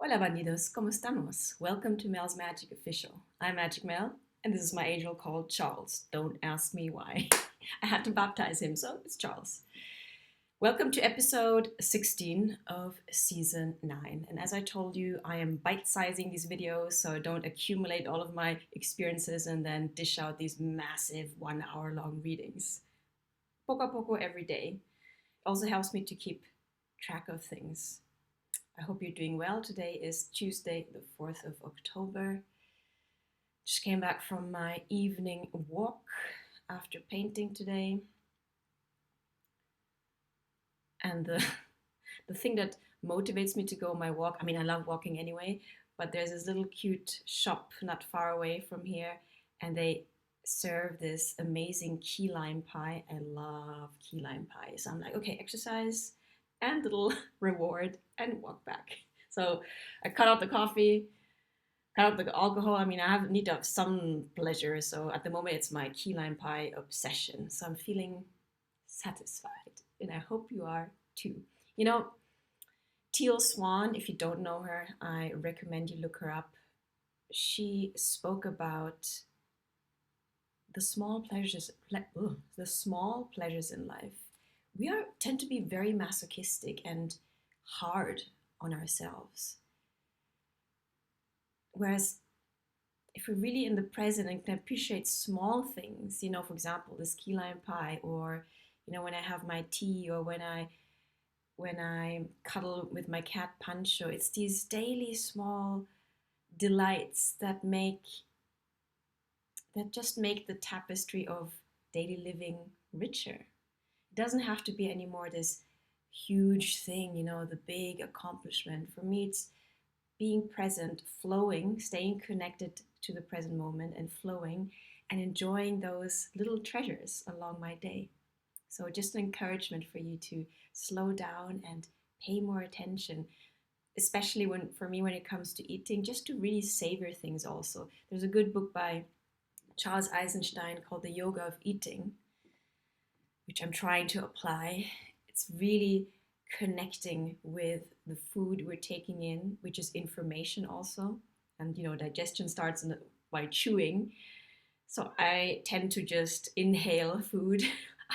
Hola bandidos, ¿cómo estamos? Welcome to Mel's Magic Official. I'm Magic Mel, and this is my angel called Charles. Don't ask me why. I had to baptize him, so it's Charles. Welcome to episode 16 of season 9. And as I told you, I am bite-sizing these videos so I don't accumulate all of my experiences and then dish out these massive 1 hour long readings. Poco a poco every day. It also helps me to keep track of things. I hope you're doing well. Today is Tuesday, the 4th of October. Just came back from my evening walk after painting today. And the thing that motivates me to go on my walk, I mean, I love walking anyway, but there's this little cute shop not far away from here, and they serve this amazing key lime pie. I love key lime pie. So I'm like, okay, exercise and little reward and walk back. So I cut out the coffee, cut out the alcohol. I mean, need to have some pleasure. So at the moment, it's my key lime pie obsession. So I'm feeling satisfied, and I hope you are too. You know, Teal Swan, if you don't know her, I recommend you look her up. She spoke about the small pleasures, the small pleasures in life. We tend to be very masochistic and hard on ourselves. Whereas if we're really in the present and can appreciate small things, for example, this key lime pie, or when I have my tea, or when I cuddle with my cat Pancho, it's these daily small delights that just make the tapestry of daily living richer. It doesn't have to be anymore this huge thing, the big accomplishment. For me, it's being present, flowing, staying connected to the present moment and flowing and enjoying those little treasures along my day. So just an encouragement for you to slow down and pay more attention, especially when it comes to eating, just to really savor things also. There's a good book by Charles Eisenstein called The Yoga of Eating, which I'm trying to apply. It's really connecting with the food we're taking in, which is information also. And, digestion starts by chewing. So I tend to just inhale food.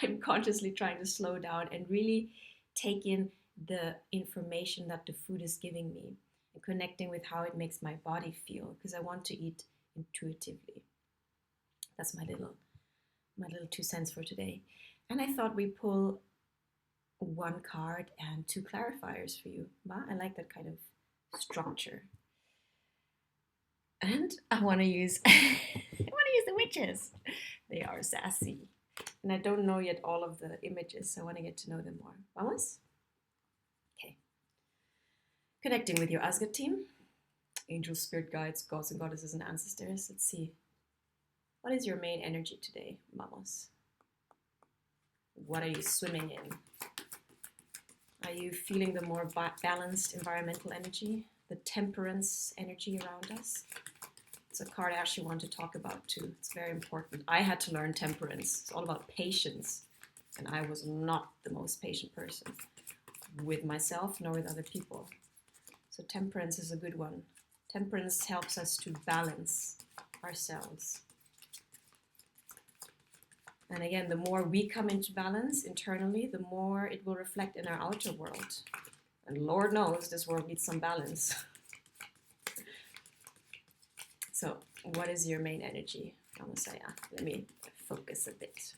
I'm consciously trying to slow down and really take in the information that the food is giving me and connecting with how it makes my body feel, because I want to eat intuitively. That's my little 2 cents for today. And I thought we pull one card and 2 clarifiers for you. I like that kind of structure. And I want to use the witches. They are sassy. And I don't know yet all of the images, so I want to get to know them more. Vamos? Okay. Connecting with your Asgard team. Angels, spirit guides, gods and goddesses and ancestors. Let's see. What is your main energy today, Vamos? What are you swimming in? Are you feeling the more balanced environmental energy? The temperance energy around us? It's a card I actually want to talk about too. It's very important. I had to learn temperance. It's all about patience. And I was not the most patient person with myself nor with other people. So temperance is a good one. Temperance helps us to balance ourselves. And again, the more we come into balance internally, the more it will reflect in our outer world. And Lord knows this world needs some balance. So, what is your main energy, Kamasaya? Let me focus a bit.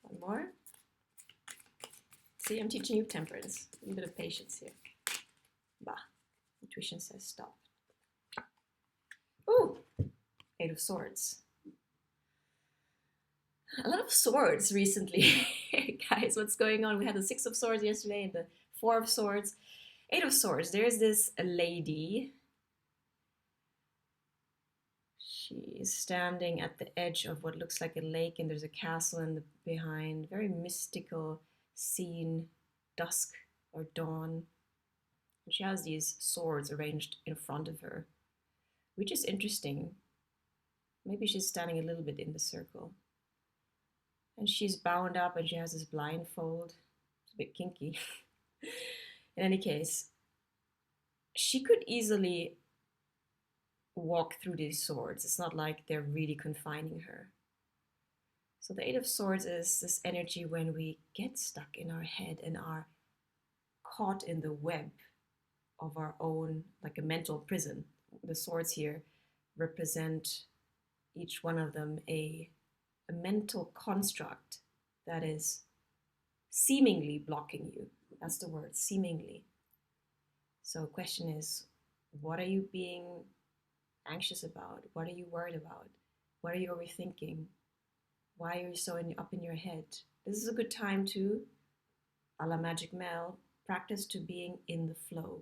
One more. See, I'm teaching you temperance. A little bit of patience here. Intuition says stop. Ooh, 8 of Swords. A lot of swords recently. Guys, what's going on? We had the 6 of Swords yesterday and the 4 of Swords. 8 of Swords. There's this lady. She is standing at the edge of what looks like a lake, and there's a castle in the behind. Very mystical scene, dusk or dawn. And she has these swords arranged in front of her, which is interesting. Maybe she's standing a little bit in the circle. And she's bound up and she has this blindfold. It's a bit kinky. In any case, she could easily walk through these swords. It's not like they're really confining her. So the Eight of Swords is this energy when we get stuck in our head and are caught in the web of our own, like a mental prison. The swords here represent, each one of them, a mental construct that is seemingly blocking you. That's the word, seemingly. So the question is, what are you being anxious about? What are you worried about? What are you overthinking? Why are you so up in your head? This is a good time to, a la Magic Mel, practice to being in the flow.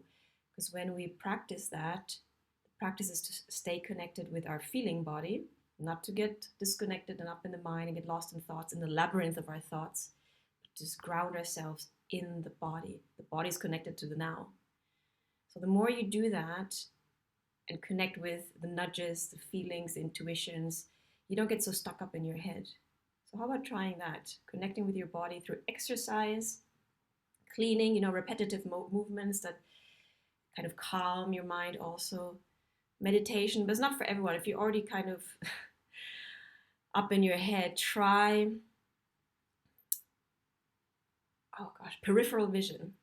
Because when we practice that, the practice is to stay connected with our feeling body, not to get disconnected and up in the mind and get lost in thoughts, in the labyrinth of our thoughts, but just ground ourselves in the body. The body is connected to the now. So the more you do that and connect with the nudges, the feelings, the intuitions, you don't get so stuck up in your head. So how about trying that? Connecting with your body through exercise, cleaning, repetitive movements that kind of calm your mind also. Meditation, but it's not for everyone. If you're already kind of up in your head, try, peripheral vision.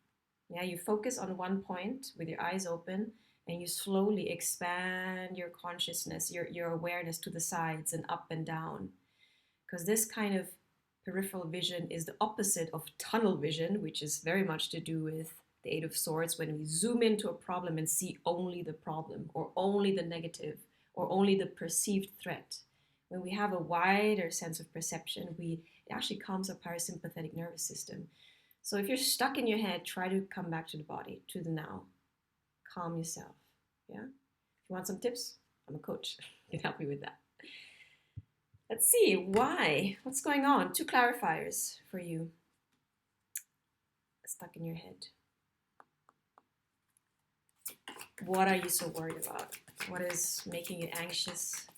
Yeah, you focus on one point with your eyes open and you slowly expand your consciousness, your awareness to the sides and up and down. Because this kind of peripheral vision is the opposite of tunnel vision, which is very much to do with the Eight of Swords, when we zoom into a problem and see only the problem or only the negative or only the perceived threat. When we have a wider sense of perception, it actually calms our parasympathetic nervous system. So if you're stuck in your head, try to come back to the body, to the now. Calm yourself. Yeah. If you want some tips, I'm a coach. I can help you with that. Let's see, why? What's going on? 2 clarifiers for you. Stuck in your head. What are you so worried about? What is making you anxious?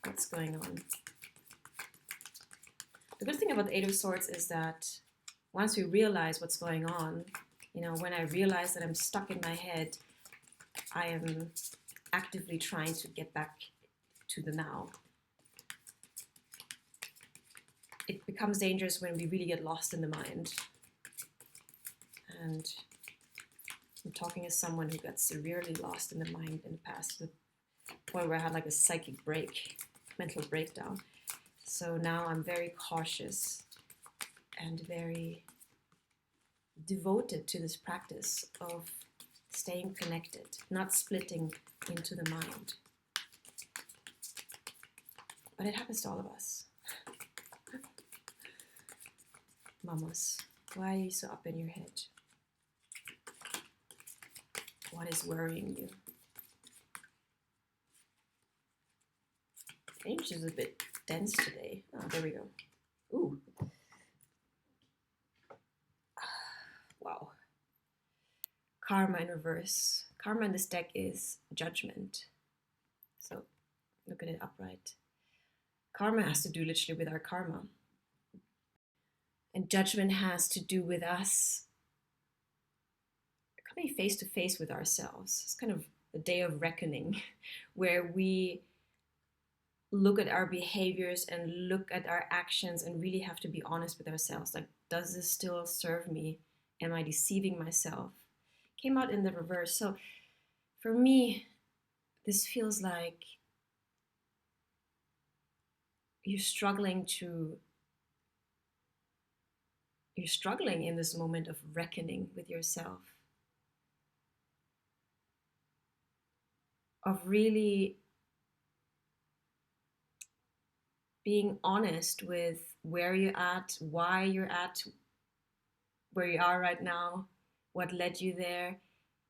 What's going on? The good thing about the Eight of Swords is that once we realize what's going on, when I realize that I'm stuck in my head, I am actively trying to get back to the now. It becomes dangerous when we really get lost in the mind. And I'm talking as someone who got severely lost in the mind in the past, to the point where I had like a psychic break, mental breakdown. So now I'm very cautious and very devoted to this practice of staying connected, not splitting into the mind. But it happens to all of us. Mamas, why are you so up in your head? What is worrying you? The energy is a bit dense today. Oh, there we go. Ooh. Wow. Karma in reverse. Karma in this deck is judgment. So look at it upright. Karma has to do literally with our karma. And judgment has to do with us coming face to face with ourselves. It's kind of the day of reckoning, where we look at our behaviors and look at our actions and really have to be honest with ourselves. Like, does this still serve me? Am I deceiving myself? Came out in the reverse. So for me, this feels like you're struggling in this moment of reckoning with yourself, of really being honest with where you're at, why you're at where you are right now, what led you there.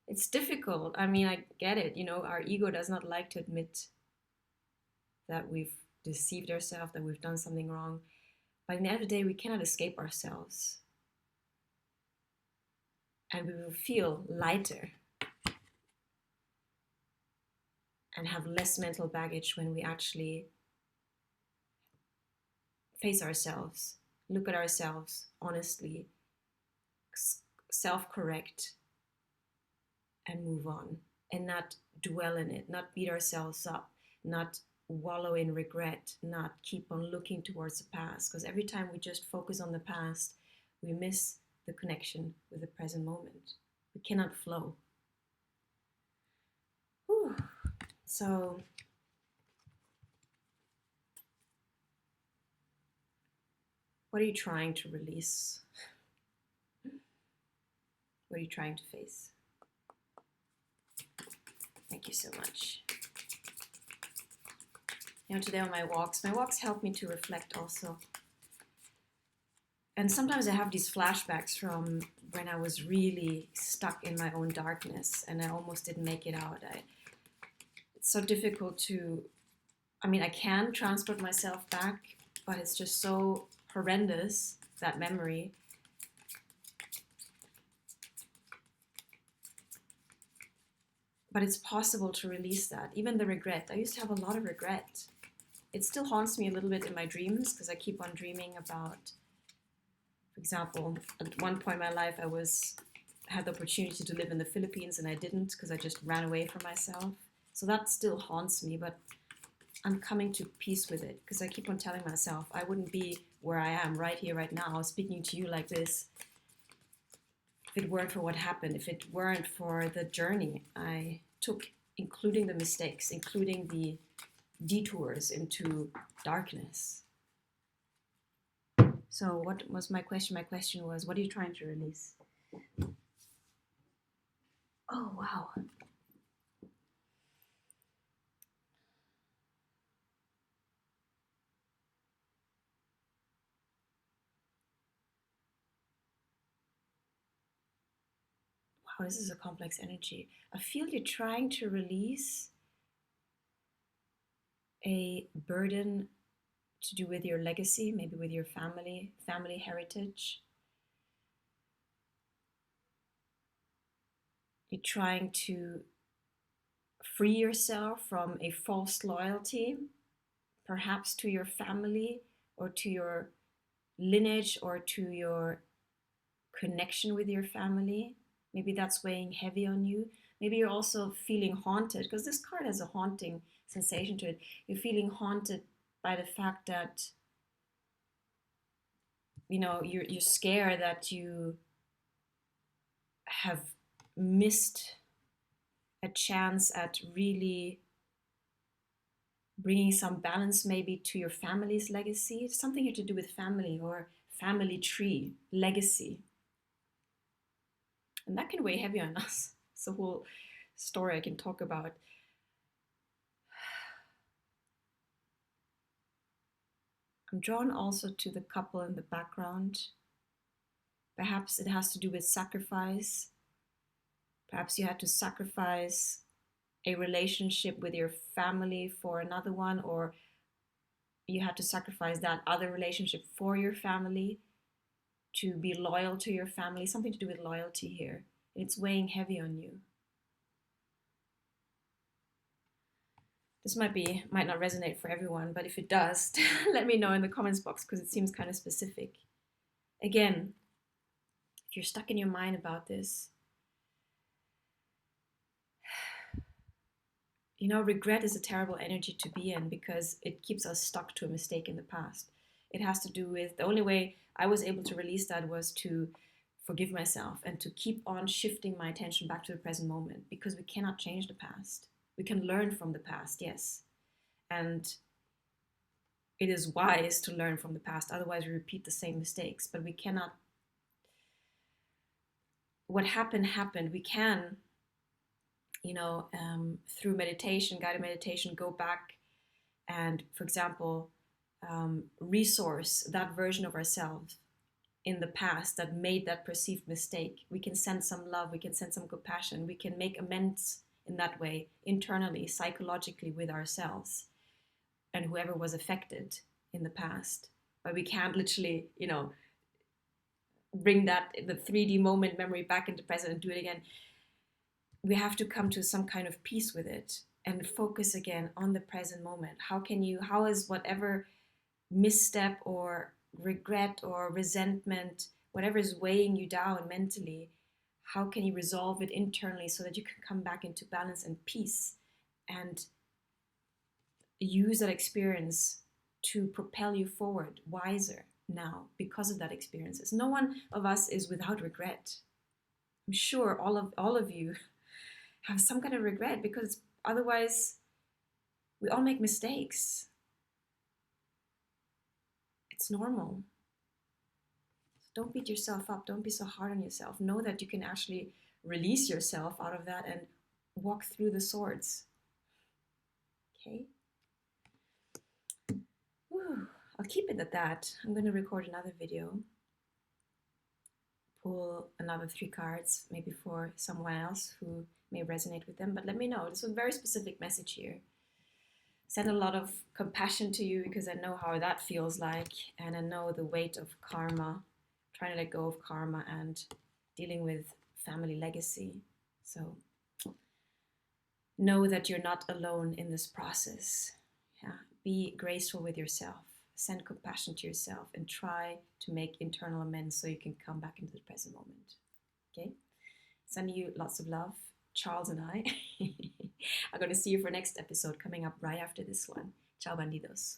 It's difficult. I mean, I get it. Our ego does not like to admit that we've deceived ourselves, that we've done something wrong. But at the end of the day, we cannot escape ourselves. And we will feel lighter and have less mental baggage when we actually face ourselves, look at ourselves honestly, self-correct, and move on, and not dwell in it, not beat ourselves up, not wallow in regret, not keep on looking towards the past. Because every time we just focus on the past, we miss the connection with the present moment. We cannot flow. Whew. So, what are you trying to release? What are you trying to face? Thank you so much. Today on my walks help me to reflect also. And sometimes I have these flashbacks from when I was really stuck in my own darkness and I almost didn't make it out. It's so difficult to, I can transport myself back, but it's just so horrendous, that memory. But it's possible to release that, even the regret. I used to have a lot of regret. It still haunts me a little bit in my dreams because I keep on dreaming about, for example, at one point in my life, I had the opportunity to live in the Philippines and I didn't because I just ran away from myself. So that still haunts me, but I'm coming to peace with it because I keep on telling myself I wouldn't be where I am right here, right now, speaking to you like this, if it weren't for what happened, if it weren't for the journey I took, including the mistakes, including the detours into darkness. So what was my question? My question was, what are you trying to release? Oh, wow. Wow, this is a complex energy. I feel you're trying to release a burden to do with your legacy, maybe with your family heritage. You're trying to free yourself from a false loyalty, perhaps to your family or to your lineage or to your connection with your family. Maybe that's weighing heavy on you. Maybe you're also feeling haunted, because this card has a haunting sensation to it. You're feeling haunted by the fact that, you're scared that you have missed a chance at really bringing some balance maybe to your family's legacy. It's something here to do with family or family tree, legacy. And that can weigh heavy on us. It's a whole story I can talk about. I'm drawn also to the couple in the background. Perhaps it has to do with sacrifice. Perhaps you had to sacrifice a relationship with your family for another one, or you had to sacrifice that other relationship for your family to be loyal to your family. Something to do with loyalty here. It's weighing heavy on you. This might not resonate for everyone, but if it does, let me know in the comments box because it seems kind of specific. Again, if you're stuck in your mind about this, regret is a terrible energy to be in because it keeps us stuck to a mistake in the past. It has to do with, the only way I was able to release that was to forgive myself and to keep on shifting my attention back to the present moment, because we cannot change the past. We can learn from the past, yes. And it is wise to learn from the past, otherwise we repeat the same mistakes. But we cannot, what happened. We can, through meditation, guided meditation, go back and, for example, resource that version of ourselves in the past that made that perceived mistake. We can send some love, we can send some compassion, we can make amends in that way, internally, psychologically, with ourselves and whoever was affected in the past. But we can't literally, bring that, the 3D moment memory back into present and do it again. We have to come to some kind of peace with it and focus again on the present moment. How is whatever misstep or regret or resentment, whatever is weighing you down mentally, how can you resolve it internally so that you can come back into balance and peace and use that experience to propel you forward wiser now because of that experiences. No one of us is without regret. I'm sure all of you have some kind of regret, because otherwise we all make mistakes. It's normal. So don't beat yourself up. Don't be so hard on yourself. Know that you can actually release yourself out of that and walk through the swords. Okay? Whew. I'll keep it at that. I'm going to record another video, pull another 3 cards, maybe for someone else who may resonate with them. But let me know. This is a very specific message here. Send a lot of compassion to you, because I know how that feels like, and I know the weight of karma, trying to let go of karma and dealing with family legacy. So know that you're not alone in this process. Yeah. Be graceful with yourself. Send compassion to yourself and try to make internal amends so you can come back into the present moment. Okay? Sending you lots of love. Charles and I are going to see you for next episode coming up right after this one. Ciao, bandidos.